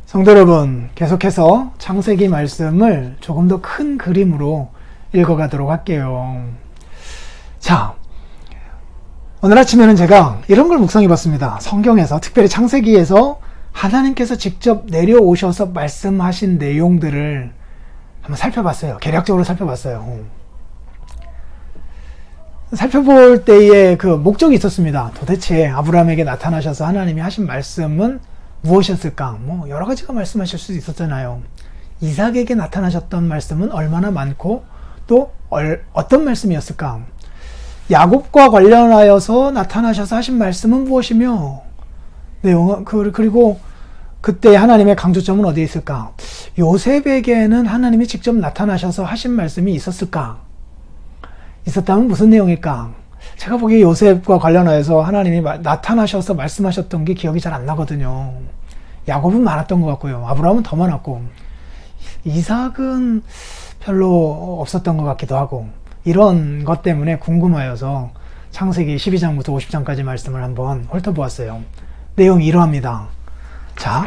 성도 여러분, 계속해서 창세기 말씀을 조금 더 큰 그림으로 읽어가도록 할게요. 자, 오늘 아침에는 제가 이런 걸 묵상해 봤습니다. 성경에서, 특별히 창세기에서 하나님께서 직접 내려오셔서 말씀하신 내용들을 한번 살펴봤어요. 개략적으로 살펴봤어요. 살펴볼 때에 그 목적이 있었습니다. 도대체 아브라함에게 나타나셔서 하나님이 하신 말씀은 무엇이었을까? 뭐 여러 가지가 말씀하실 수도 있었잖아요. 이삭에게 나타나셨던 말씀은 얼마나 많고 또 어떤 말씀이었을까? 야곱과 관련하여서 나타나셔서 하신 말씀은 무엇이며 내용은 그리고 그때 하나님의 강조점은 어디에 있을까? 요셉에게는 하나님이 직접 나타나셔서 하신 말씀이 있었을까? 있었다면 무슨 내용일까? 제가 보기에 요셉과 관련하여서 하나님이 나타나셔서 말씀하셨던 게 기억이 잘 안 나거든요. 야곱은 많았던 것 같고요. 아브라함은 더 많았고, 이삭은 별로 없었던 것 같기도 하고, 이런 것 때문에 궁금하여서 창세기 12장부터 50장까지 말씀을 한번 훑어보았어요. 내용이 이러합니다. 자,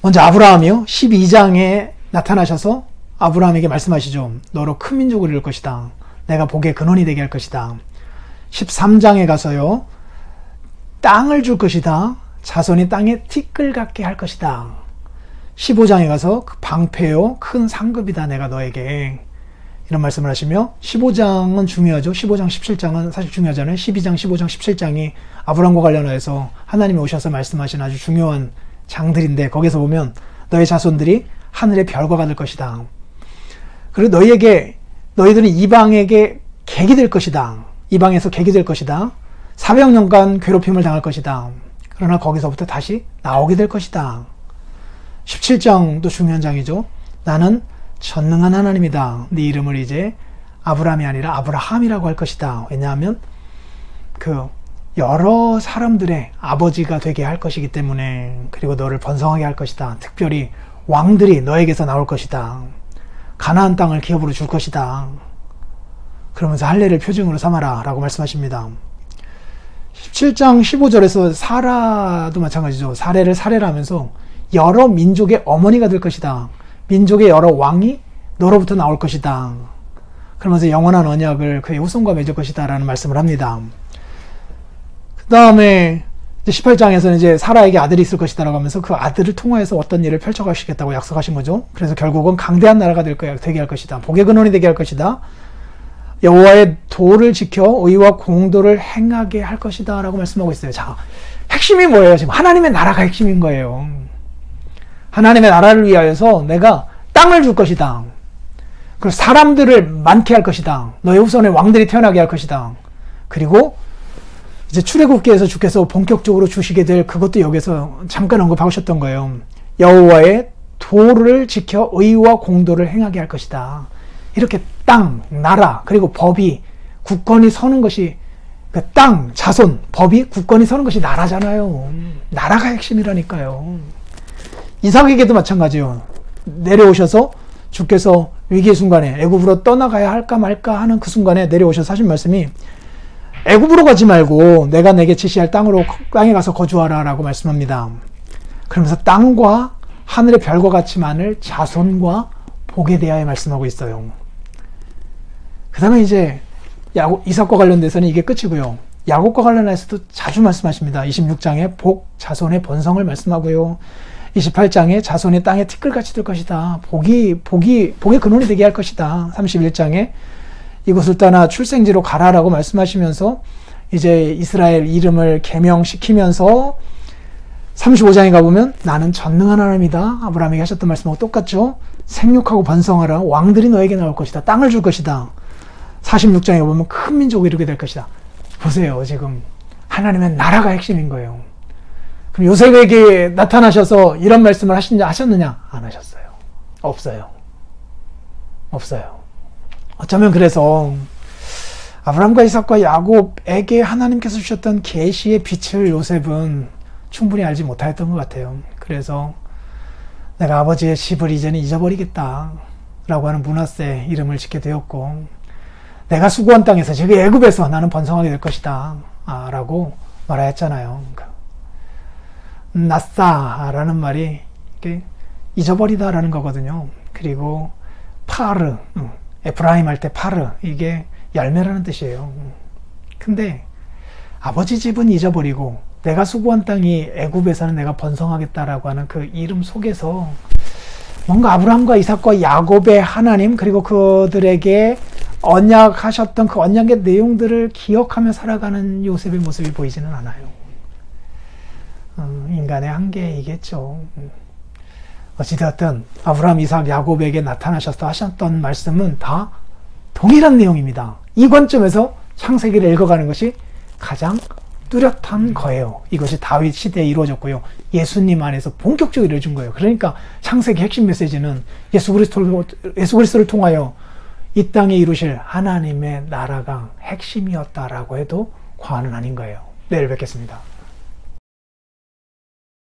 먼저 아브라함이요. 12장에 나타나셔서 아브라함에게 말씀하시죠. 너로 큰 민족을 이룰 것이다. 내가 복의 근원이 되게 할 것이다. 13장에 가서요. 땅을 줄 것이다. 자손이 땅에 티끌 같게 할 것이다. 15장에 가서 그 방패요. 큰 상급이다. 내가 너에게. 이런 말씀을 하시며 15장은 중요하죠. 15장, 17장은 사실 중요하잖아요. 12장, 15장, 17장이 아브라함과 관련해서 하나님이 오셔서 말씀하신 아주 중요한 장들인데 거기서 보면 너의 자손들이 하늘의 별과 같을 것이다. 그리고 너희들은 이방에게 객이 될 것이다. 이방에서 객이 될 것이다. 400년간 괴롭힘을 당할 것이다. 그러나 거기서부터 다시 나오게 될 것이다. 17장도 중요한 장이죠. 나는 전능한 하나님이다. 네 이름을 이제 아브람이 아니라 아브라함이라고 할 것이다. 왜냐하면 그 여러 사람들의 아버지가 되게 할 것이기 때문에. 그리고 너를 번성하게 할 것이다. 특별히 왕들이 너에게서 나올 것이다. 가나안 땅을 기업으로 줄 것이다. 그러면서 할례를 표징으로 삼아라 라고 말씀하십니다. 17장 15절에서 사라도 마찬가지죠. 사례를 사례라 하면서 여러 민족의 어머니가 될 것이다. 민족의 여러 왕이 너로부터 나올 것이다. 그러면서 영원한 언약을 그의 후손과 맺을 것이다 라는 말씀을 합니다. 그 다음에 18장에서는 이제 사라에게 아들이 있을 것이다 라고 하면서 그 아들을 통하여서 어떤 일을 펼쳐가시겠다고 약속하신 거죠. 그래서 결국은 강대한 나라가 되게 할 것이다. 복의 근원이 되게 할 것이다. 여호와의 도를 지켜 의와 공도를 행하게 할 것이다 라고 말씀하고 있어요. 자, 핵심이 뭐예요? 지금 하나님의 나라가 핵심인 거예요. 하나님의 나라를 위하여서 내가 땅을 줄 것이다. 그리고 사람들을 많게 할 것이다. 너의 후손에 왕들이 태어나게 할 것이다. 그리고 이제 출애굽기에서 주께서 본격적으로 주시게 될 그것도 여기서 잠깐 언급하셨던 거예요. 여호와의 도를 지켜 의와 공도를 행하게 할 것이다. 이렇게 땅, 나라, 그리고 법이, 국권이 서는 것이, 그 땅, 자손, 법이, 국권이 서는 것이 나라잖아요. 나라가 핵심이라니까요. 이삭에게도 마찬가지예요. 내려오셔서 주께서 위기의 순간에 애굽으로 떠나가야 할까 말까 하는 그 순간에 내려오셔서 하신 말씀이 애굽으로 가지 말고 내가 내게 지시할 땅에 가서 거주하라 라고 말씀합니다. 그러면서 땅과 하늘의 별과 같이 많을 자손과 복에 대하여 말씀하고 있어요. 그 다음에 이제 이삭과 관련돼서는 이게 끝이고요. 야곱과 관련해서도 자주 말씀하십니다. 26장에 복, 자손의 번성을 말씀하고요. 28장에 자손이 땅에 티끌같이 될 것이다. 복의 근원이 되게 할 것이다. 31장에 이곳을 떠나 출생지로 가라라고 말씀하시면서 이제 이스라엘 이름을 계명시키면서 35장에 가보면 나는 전능한 하나님이다. 아브라함에게 하셨던 말씀하고 똑같죠. 생육하고 번성하라. 왕들이 너에게 나올 것이다. 땅을 줄 것이다. 46장에 보면 큰 민족을 이루게 될 것이다. 보세요. 지금 하나님의 나라가 핵심인 거예요. 그럼 요셉에게 나타나셔서 이런 말씀을 하셨느냐? 안 하셨어요. 없어요. 어쩌면 그래서 아브라함과 이삭과 야곱에게 하나님께서 주셨던 계시의 빛을 요셉은 충분히 알지 못하였던 것 같아요. 그래서 내가 아버지의 집을 이제는 잊어버리겠다 라고 하는 므낫세 이름을 짓게 되었고, 내가 수고한 땅에서 즉 애굽에서 나는 번성하게 될 것이다 라고 말하였잖아요. 나사라는 말이 잊어버리다라는 거거든요. 그리고 파르, 에프라임 할 때 파르, 이게 열매라는 뜻이에요. 근데 아버지 집은 잊어버리고 내가 수고한 땅이 애굽에서는 내가 번성하겠다라고 하는 그 이름 속에서 뭔가 아브라함과 이삭과 야곱의 하나님, 그리고 그들에게 언약하셨던 그 언약의 내용들을 기억하며 살아가는 요셉의 모습이 보이지는 않아요. 인간의 한계이겠죠. 어찌되었든 아브라함, 이삭, 야곱에게 나타나셔서 하셨던 말씀은 다 동일한 내용입니다. 이 관점에서 창세기를 읽어가는 것이 가장 뚜렷한 거예요. 이것이 다윗 시대에 이루어졌고요. 예수님 안에서 본격적으로 이루어진 거예요. 그러니까 창세기 핵심 메시지는 예수 그리스도를 통하여 이 땅에 이루실 하나님의 나라가 핵심이었다라고 해도 과언은 아닌 거예요. 내일 뵙겠습니다.